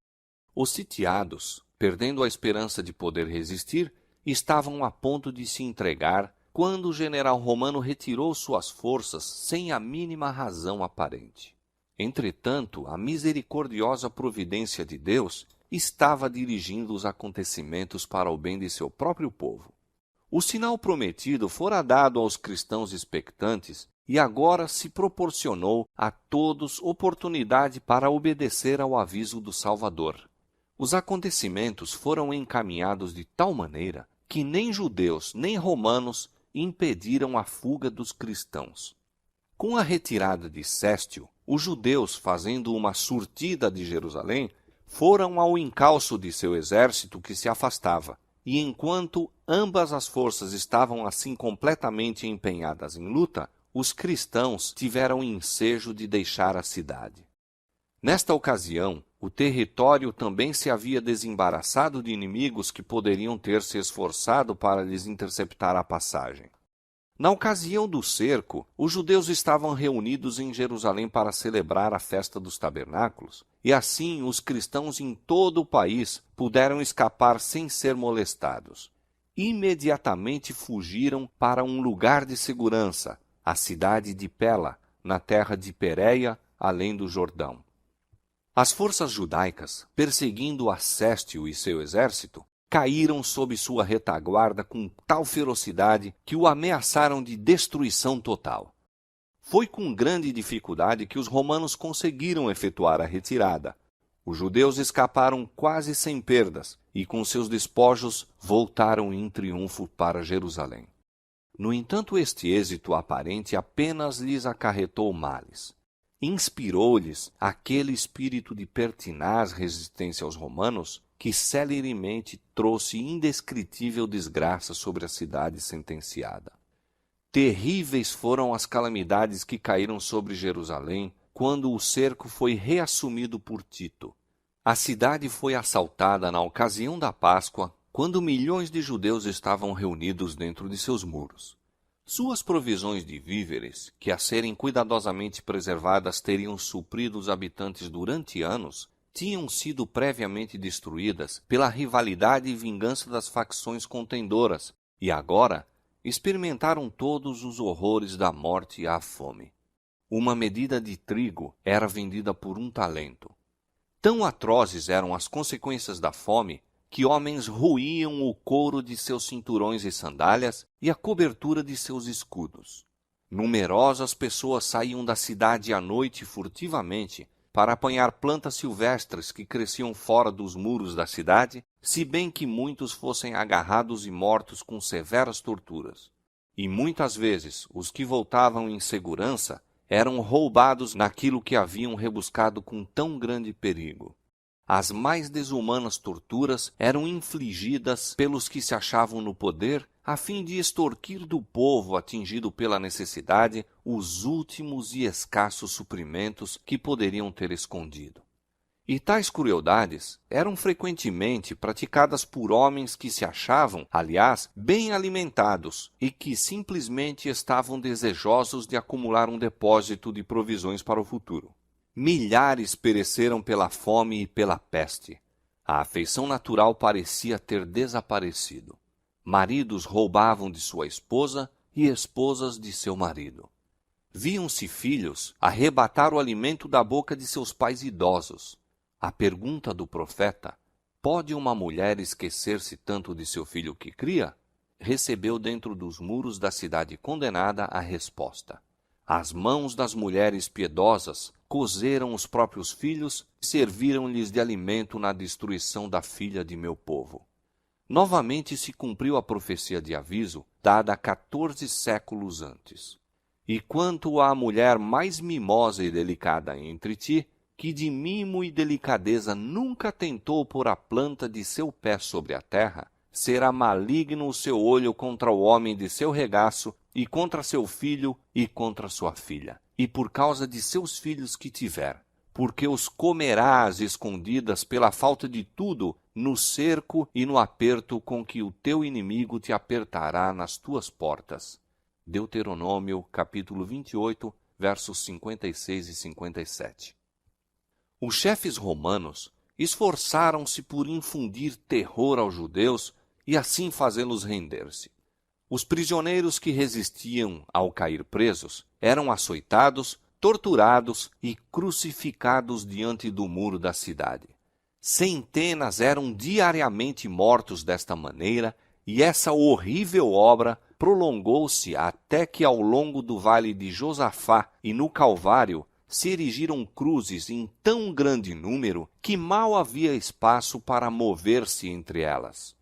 Os sitiados, perdendo a esperança de poder resistir, estavam a ponto de se entregar quando o general romano retirou suas forças sem a mínima razão aparente. Entretanto, a misericordiosa providência de Deus estava dirigindo os acontecimentos para o bem de seu próprio povo. O sinal prometido fora dado aos cristãos expectantes e agora se proporcionou a todos oportunidade para obedecer ao aviso do Salvador. Os acontecimentos foram encaminhados de tal maneira que nem judeus nem romanos impediram a fuga dos cristãos. Com a retirada de Céstio, os judeus, fazendo uma surtida de Jerusalém, foram ao encalço de seu exército que se afastava. E enquanto ambas as forças estavam assim completamente empenhadas em luta, os cristãos tiveram ensejo de deixar a cidade. Nesta ocasião, o território também se havia desembaraçado de inimigos que poderiam ter se esforçado para lhes interceptar a passagem. Na ocasião do cerco, os judeus estavam reunidos em Jerusalém para celebrar a festa dos tabernáculos, e assim os cristãos em todo o país puderam escapar sem ser molestados. Imediatamente fugiram para um lugar de segurança, a cidade de Pela, na terra de Pérea, além do Jordão. As forças judaicas, perseguindo Acéstio e seu exército, caíram sob sua retaguarda com tal ferocidade que o ameaçaram de destruição total. Foi com grande dificuldade que os romanos conseguiram efetuar a retirada. Os judeus escaparam quase sem perdas e, com seus despojos, voltaram em triunfo para Jerusalém. No entanto, este êxito aparente apenas lhes acarretou males. Inspirou-lhes aquele espírito de pertinaz resistência aos romanos que celeremente trouxe indescritível desgraça sobre a cidade sentenciada. Terríveis foram as calamidades que caíram sobre Jerusalém quando o cerco foi reassumido por Tito. A cidade foi assaltada na ocasião da Páscoa, quando milhões de judeus estavam reunidos dentro de seus muros. Suas provisões de víveres, que a serem cuidadosamente preservadas teriam suprido os habitantes durante anos, tinham sido previamente destruídas pela rivalidade e vingança das facções contendoras, e agora experimentaram todos os horrores da morte e a fome. Uma medida de trigo era vendida por 1 talento. Tão atrozes eram as consequências da fome que homens roíam o couro de seus cinturões e sandálias e a cobertura de seus escudos. Numerosas pessoas saíam da cidade à noite furtivamente para apanhar plantas silvestres que cresciam fora dos muros da cidade, se bem que muitos fossem agarrados e mortos com severas torturas. E muitas vezes os que voltavam em segurança eram roubados naquilo que haviam rebuscado com tão grande perigo. As mais desumanas torturas eram infligidas pelos que se achavam no poder a fim de extorquir do povo atingido pela necessidade os últimos e escassos suprimentos que poderiam ter escondido. E tais crueldades eram frequentemente praticadas por homens que se achavam, aliás, bem alimentados e que simplesmente estavam desejosos de acumular um depósito de provisões para o futuro. Milhares pereceram pela fome e pela peste. A afeição natural parecia ter desaparecido. Maridos roubavam de sua esposa e esposas de seu marido. Viam-se filhos arrebatar o alimento da boca de seus pais idosos. A pergunta do profeta, pode uma mulher esquecer-se tanto de seu filho que cria? Recebeu dentro dos muros da cidade condenada a resposta. As mãos das mulheres piedosas cozeram os próprios filhos e serviram-lhes de alimento na destruição da filha de meu povo. Novamente se cumpriu a profecia de aviso, dada 14 séculos antes. E quanto à mulher mais mimosa e delicada entre ti, que de mimo e delicadeza nunca tentou pôr a planta de seu pé sobre a terra, será maligno o seu olho contra o homem de seu regaço, e contra seu filho e contra sua filha, e por causa de seus filhos que tiver, porque os comerás escondidas pela falta de tudo, no cerco e no aperto com que o teu inimigo te apertará nas tuas portas. Deuteronômio, capítulo 28, versos 56 e 57. Os chefes romanos esforçaram-se por infundir terror aos judeus e assim fazê-los render-se. Os prisioneiros que resistiam ao cair presos eram açoitados, torturados e crucificados diante do muro da cidade. Centenas eram diariamente mortos desta maneira, e essa horrível obra prolongou-se até que ao longo do vale de Josafá e no Calvário se erigiram cruzes em tão grande número que mal havia espaço para mover-se entre elas.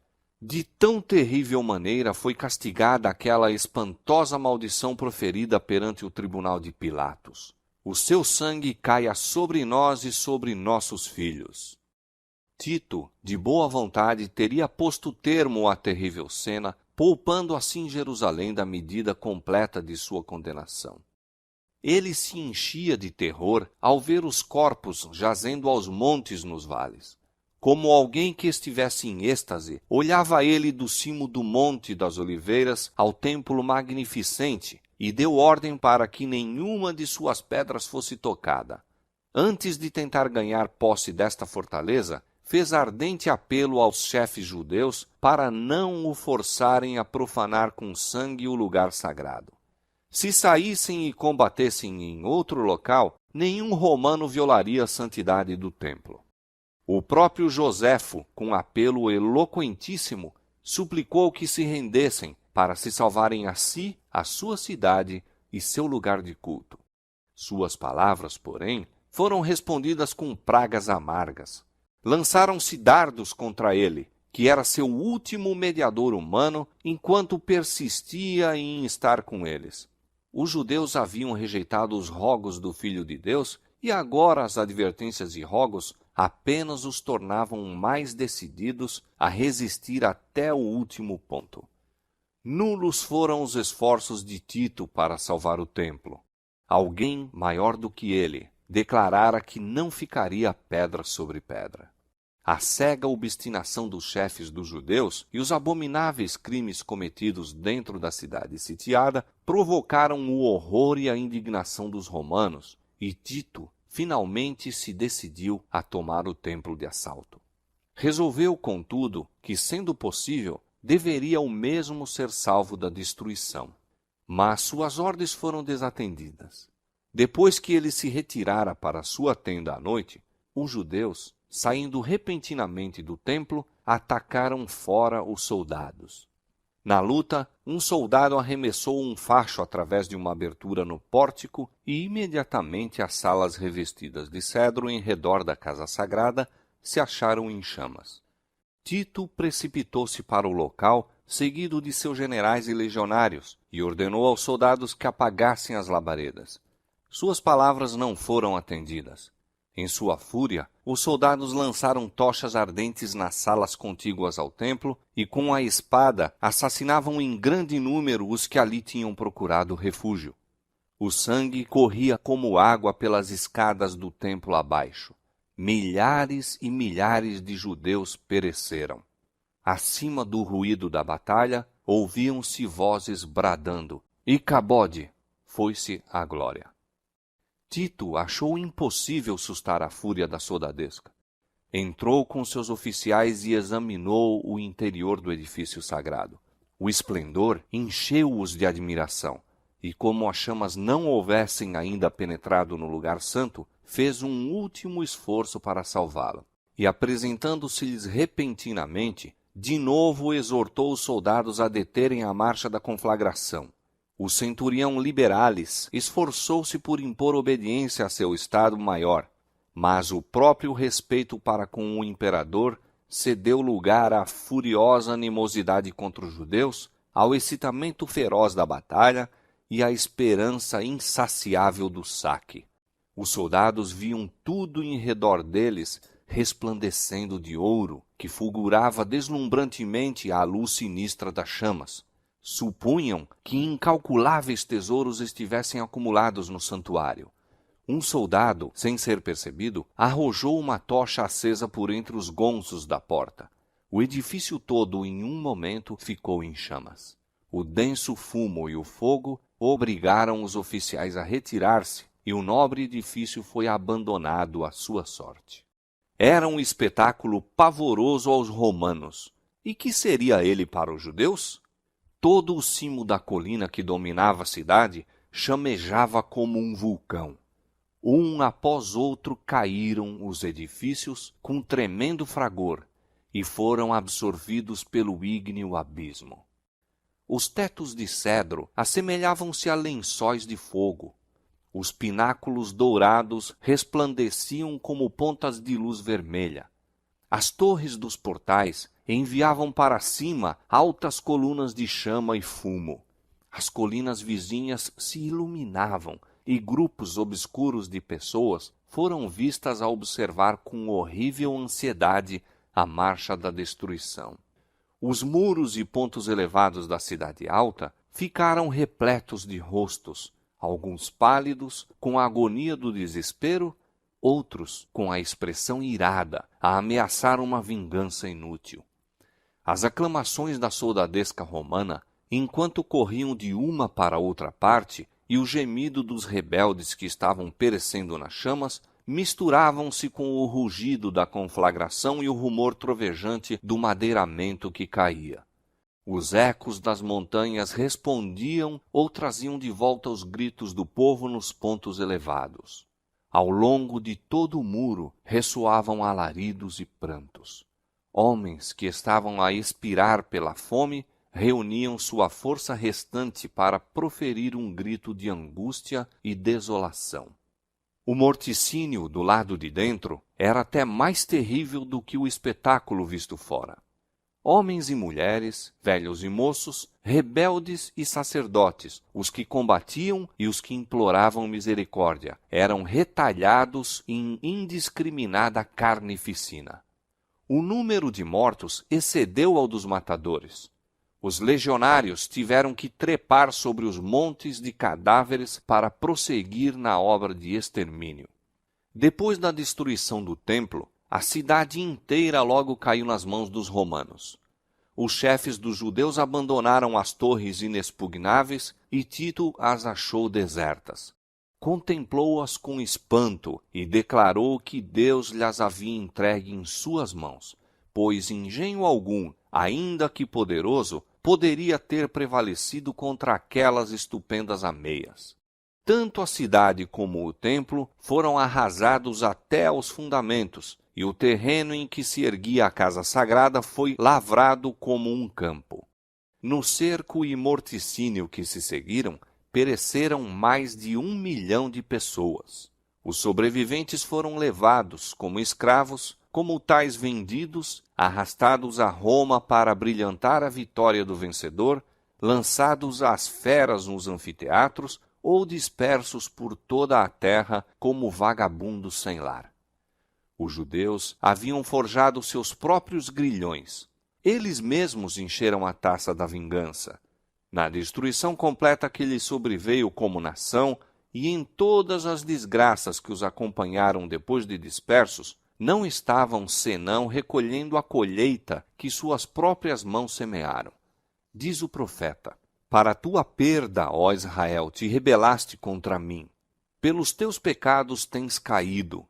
De tão terrível maneira foi castigada aquela espantosa maldição proferida perante o tribunal de Pilatos. O seu sangue caia sobre nós e sobre nossos filhos. Tito, de boa vontade, teria posto termo à terrível cena, poupando assim Jerusalém da medida completa de sua condenação. Ele se enchia de terror ao ver os corpos jazendo aos montes nos vales. Como alguém que estivesse em êxtase, olhava ele do cimo do Monte das Oliveiras ao templo magnificente e deu ordem para que nenhuma de suas pedras fosse tocada. Antes de tentar ganhar posse desta fortaleza, fez ardente apelo aos chefes judeus para não o forçarem a profanar com sangue o lugar sagrado. Se saíssem e combatessem em outro local, nenhum romano violaria a santidade do templo. O próprio Joséfo, com apelo eloquentíssimo, suplicou que se rendessem para se salvarem a si, a sua cidade e seu lugar de culto. Suas palavras, porém, foram respondidas com pragas amargas. Lançaram-se dardos contra ele, que era seu último mediador humano, enquanto persistia em estar com eles. Os judeus haviam rejeitado os rogos do Filho de Deus, e agora as advertências e rogos apenas os tornavam mais decididos a resistir até o último ponto. Nulos foram os esforços de Tito para salvar o templo. Alguém maior do que ele declarara que não ficaria pedra sobre pedra. A cega obstinação dos chefes dos judeus e os abomináveis crimes cometidos dentro da cidade sitiada provocaram o horror e a indignação dos romanos, e Tito finalmente se decidiu a tomar o templo de assalto. Resolveu, contudo, que, sendo possível, deveria o mesmo ser salvo da destruição. Mas suas ordens foram desatendidas. Depois que ele se retirara para sua tenda à noite, os judeus, saindo repentinamente do templo, atacaram fora os soldados. Na luta, um soldado arremessou um facho através de uma abertura no pórtico e imediatamente as salas revestidas de cedro em redor da casa sagrada se acharam em chamas. Tito precipitou-se para o local, seguido de seus generais e legionários, e ordenou aos soldados que apagassem as labaredas. Suas palavras não foram atendidas. Em sua fúria, os soldados lançaram tochas ardentes nas salas contíguas ao templo e, com a espada, assassinavam em grande número os que ali tinham procurado refúgio. O sangue corria como água pelas escadas do templo abaixo. Milhares e milhares de judeus pereceram. Acima do ruído da batalha, ouviam-se vozes bradando: Icabode! Foi-se a glória. Tito achou impossível sustar a fúria da soldadesca. Entrou com seus oficiais e examinou o interior do edifício sagrado. O esplendor encheu-os de admiração, e como as chamas não houvessem ainda penetrado no lugar santo, fez um último esforço para salvá-lo. E, apresentando-se-lhes repentinamente, de novo exortou os soldados a deterem a marcha da conflagração. O centurião Liberalis esforçou-se por impor obediência a seu estado-maior, mas o próprio respeito para com o imperador cedeu lugar à furiosa animosidade contra os judeus, ao excitamento feroz da batalha e à esperança insaciável do saque. Os soldados viam tudo em redor deles resplandecendo de ouro, que fulgurava deslumbrantemente à luz sinistra das chamas. Supunham que incalculáveis tesouros estivessem acumulados no santuário. Um soldado, sem ser percebido, arrojou uma tocha acesa por entre os gonzos da porta. O edifício todo, em um momento, ficou em chamas. O denso fumo e o fogo obrigaram os oficiais a retirar-se, e o nobre edifício foi abandonado à sua sorte. Era um espetáculo pavoroso aos romanos. E que seria ele para os judeus? Todo o cimo da colina que dominava a cidade chamejava como um vulcão. Um após outro caíram os edifícios com tremendo fragor e foram absorvidos pelo ígneo abismo. Os tetos de cedro assemelhavam-se a lençóis de fogo. Os pináculos dourados resplandeciam como pontas de luz vermelha. As torres dos portais enviavam para cima altas colunas de chama e fumo. As colinas vizinhas se iluminavam e grupos obscuros de pessoas foram vistas a observar com horrível ansiedade a marcha da destruição. Os muros e pontos elevados da cidade alta ficaram repletos de rostos, alguns pálidos, com a agonia do desespero, outros com a expressão irada, a ameaçar uma vingança inútil. As aclamações da soldadesca romana, enquanto corriam de uma para outra parte, e o gemido dos rebeldes que estavam perecendo nas chamas, misturavam-se com o rugido da conflagração e o rumor trovejante do madeiramento que caía. Os ecos das montanhas respondiam ou traziam de volta os gritos do povo nos pontos elevados. Ao longo de todo o muro ressoavam alaridos e prantos. Homens que estavam a expirar pela fome reuniam sua força restante para proferir um grito de angústia e desolação. O morticínio do lado de dentro era até mais terrível do que o espetáculo visto fora. Homens e mulheres, velhos e moços, rebeldes e sacerdotes, os que combatiam e os que imploravam misericórdia, eram retalhados em indiscriminada carnificina. O número de mortos excedeu ao dos matadores. Os legionários tiveram que trepar sobre os montes de cadáveres para prosseguir na obra de extermínio. Depois da destruição do templo, a cidade inteira logo caiu nas mãos dos romanos. Os chefes dos judeus abandonaram as torres inexpugnáveis e Tito as achou desertas. Contemplou-as com espanto e declarou que Deus lhes havia entregue em suas mãos, pois engenho algum, ainda que poderoso, poderia ter prevalecido contra aquelas estupendas ameias. Tanto a cidade como o templo foram arrasados até aos fundamentos, e o terreno em que se erguia a casa sagrada foi lavrado como um campo. No cerco e morticínio que se seguiram, pereceram mais de 1 milhão de pessoas. Os sobreviventes foram levados como escravos, como tais vendidos, arrastados a Roma para brilhantar a vitória do vencedor, lançados às feras nos anfiteatros ou dispersos por toda a terra como vagabundos sem lar. Os judeus haviam forjado seus próprios grilhões. Eles mesmos encheram a taça da vingança. Na destruição completa que lhes sobreveio como nação e em todas as desgraças que os acompanharam depois de dispersos, não estavam senão recolhendo a colheita que suas próprias mãos semearam. Diz o profeta: para tua perda, ó Israel, te rebelaste contra mim. Pelos teus pecados tens caído.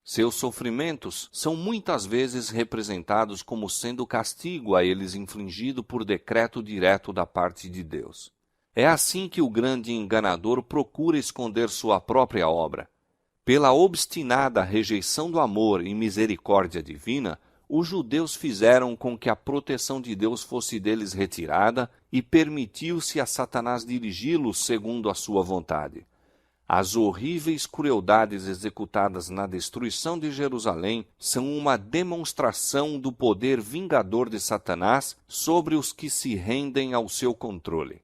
Seus sofrimentos são muitas vezes representados como sendo castigo a eles infligido por decreto direto da parte de Deus. É assim que o grande enganador procura esconder sua própria obra. Pela obstinada rejeição do amor e misericórdia divina, os judeus fizeram com que a proteção de Deus fosse deles retirada e permitiu-se a Satanás dirigi-los segundo a sua vontade. As horríveis crueldades executadas na destruição de Jerusalém são uma demonstração do poder vingador de Satanás sobre os que se rendem ao seu controle.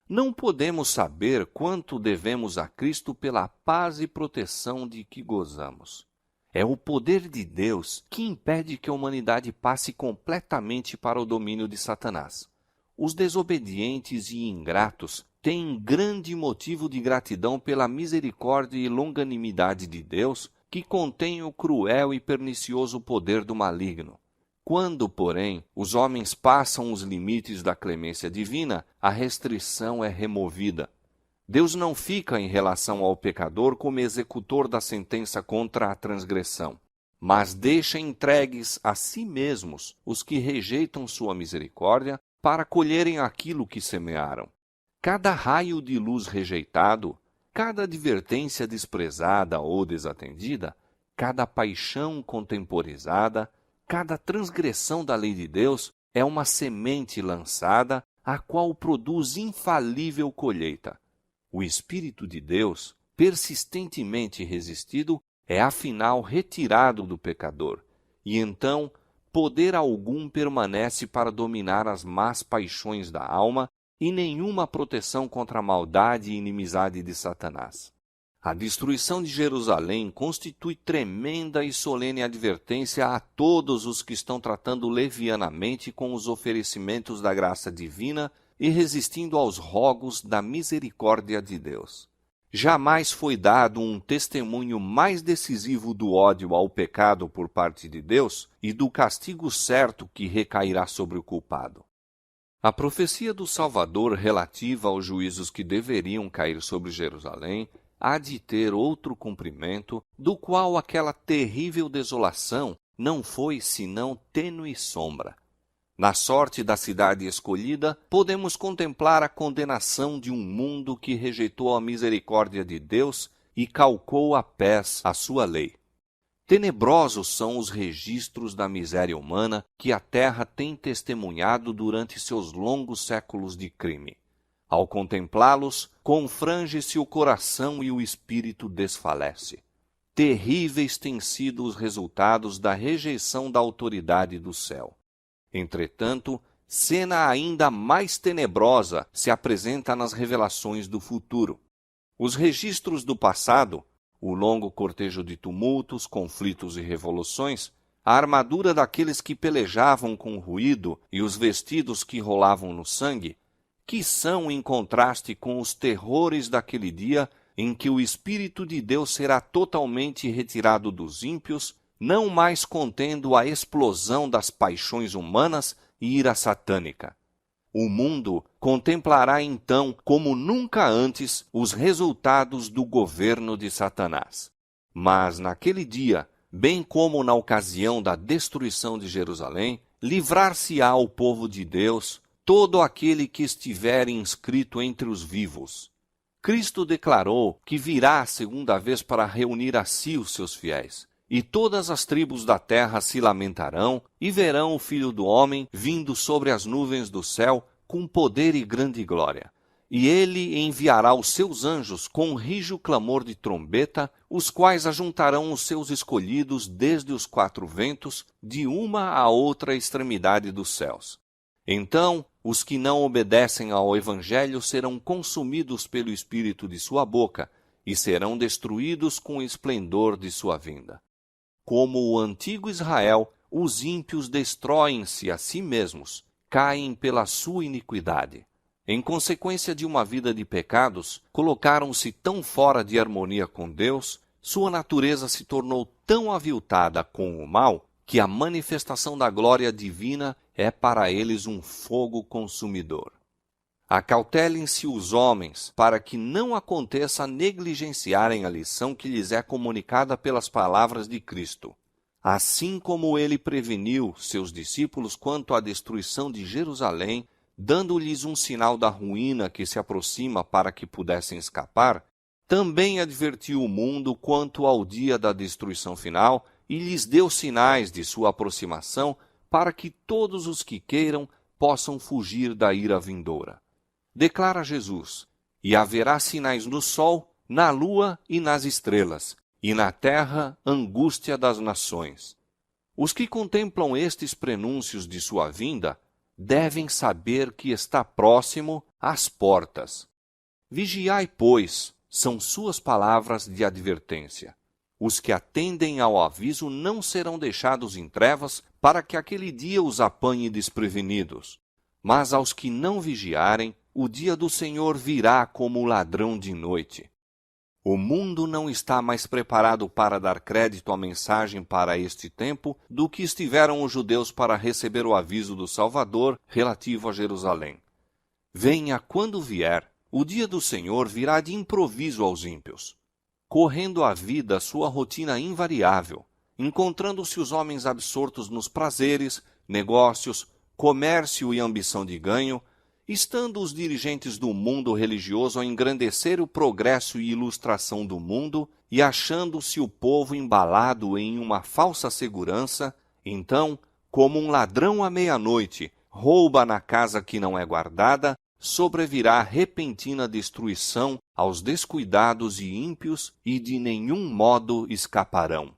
Não podemos saber quanto devemos a Cristo pela paz e proteção de que gozamos. É o poder de Deus que impede que a humanidade passe completamente para o domínio de Satanás. Os desobedientes e ingratos têm grande motivo de gratidão pela misericórdia e longanimidade de Deus, que contém o cruel e pernicioso poder do maligno. Quando, porém, os homens passam os limites da clemência divina, a restrição é removida. Deus não fica em relação ao pecador como executor da sentença contra a transgressão, mas deixa entregues a si mesmos os que rejeitam sua misericórdia para colherem aquilo que semearam. Cada raio de luz rejeitado, cada advertência desprezada ou desatendida, cada paixão contemporizada, cada transgressão da lei de Deus é uma semente lançada, a qual produz infalível colheita. O Espírito de Deus, persistentemente resistido, é afinal retirado do pecador, e então poder algum permanece para dominar as más paixões da alma e nenhuma proteção contra a maldade e inimizade de Satanás. A destruição de Jerusalém constitui tremenda e solene advertência a todos os que estão tratando levianamente com os oferecimentos da graça divina e resistindo aos rogos da misericórdia de Deus. jamais foi dado um testemunho mais decisivo do ódio ao pecado por parte de Deus e do castigo certo que recairá sobre o culpado. A profecia do Salvador relativa aos juízos que deveriam cair sobre Jerusalém há de ter outro cumprimento, do qual aquela terrível desolação não foi senão tênue sombra. Na sorte da cidade escolhida, podemos contemplar a condenação de um mundo que rejeitou a misericórdia de Deus e calcou a pés a sua lei. Tenebrosos são os registros da miséria humana que a terra tem testemunhado durante seus longos séculos de crime. Ao contemplá-los, confrange-se o coração e o espírito desfalece. Terríveis têm sido os resultados da rejeição da autoridade do céu. Entretanto, cena ainda mais tenebrosa se apresenta nas revelações do futuro. Os registros do passado, o longo cortejo de tumultos, conflitos e revoluções, a armadura daqueles que pelejavam com ruído e os vestidos que rolavam no sangue, que são em contraste com os terrores daquele dia em que o Espírito de Deus será totalmente retirado dos ímpios, não mais contendo a explosão das paixões humanas e ira satânica. O mundo contemplará então, como nunca antes, os resultados do governo de Satanás. Mas naquele dia, bem como na ocasião da destruição de Jerusalém, livrar-se-á o povo de Deus, todo aquele que estiver inscrito entre os vivos. Cristo declarou que virá a segunda vez para reunir a si os seus fiéis. E todas as tribos da terra se lamentarão e verão o Filho do Homem vindo sobre as nuvens do céu com poder e grande glória. E ele enviará os seus anjos com rijo clamor de trombeta, os quais ajuntarão os seus escolhidos desde os quatro ventos, de uma a outra extremidade dos céus. Então, os que não obedecem ao Evangelho serão consumidos pelo espírito de sua boca e serão destruídos com o esplendor de sua vinda. Como o antigo Israel, os ímpios destroem-se a si mesmos, caem pela sua iniquidade. Em consequência de uma vida de pecados, colocaram-se tão fora de harmonia com Deus, sua natureza se tornou tão aviltada com o mal, que a manifestação da glória divina é para eles um fogo consumidor. Acautelem-se os homens, para que não aconteça negligenciarem a lição que lhes é comunicada pelas palavras de Cristo. Assim como ele preveniu seus discípulos quanto à destruição de Jerusalém, dando-lhes um sinal da ruína que se aproxima para que pudessem escapar, também advertiu o mundo quanto ao dia da destruição final e lhes deu sinais de sua aproximação para que todos os que queiram possam fugir da ira vindoura. Declara Jesus: e haverá sinais no sol, na lua e nas estrelas, e na terra angústia das nações. Os que contemplam estes prenúncios de sua vinda devem saber que está próximo às portas. Vigiai, pois, são suas palavras de advertência. Os que atendem ao aviso não serão deixados em trevas para que aquele dia os apanhe desprevenidos. Mas aos que não vigiarem, o dia do Senhor virá como ladrão de noite. O mundo não está mais preparado para dar crédito à mensagem para este tempo do que estiveram os judeus para receber o aviso do Salvador relativo a Jerusalém. Venha quando vier, o dia do Senhor virá de improviso aos ímpios. Correndo a vida sua rotina invariável, encontrando-se os homens absortos nos prazeres, negócios, comércio e ambição de ganho, estando os dirigentes do mundo religioso a engrandecer o progresso e ilustração do mundo e achando-se o povo embalado em uma falsa segurança, então, como um ladrão à meia-noite, rouba na casa que não é guardada, sobrevirá repentina destruição aos descuidados e ímpios e de nenhum modo escaparão.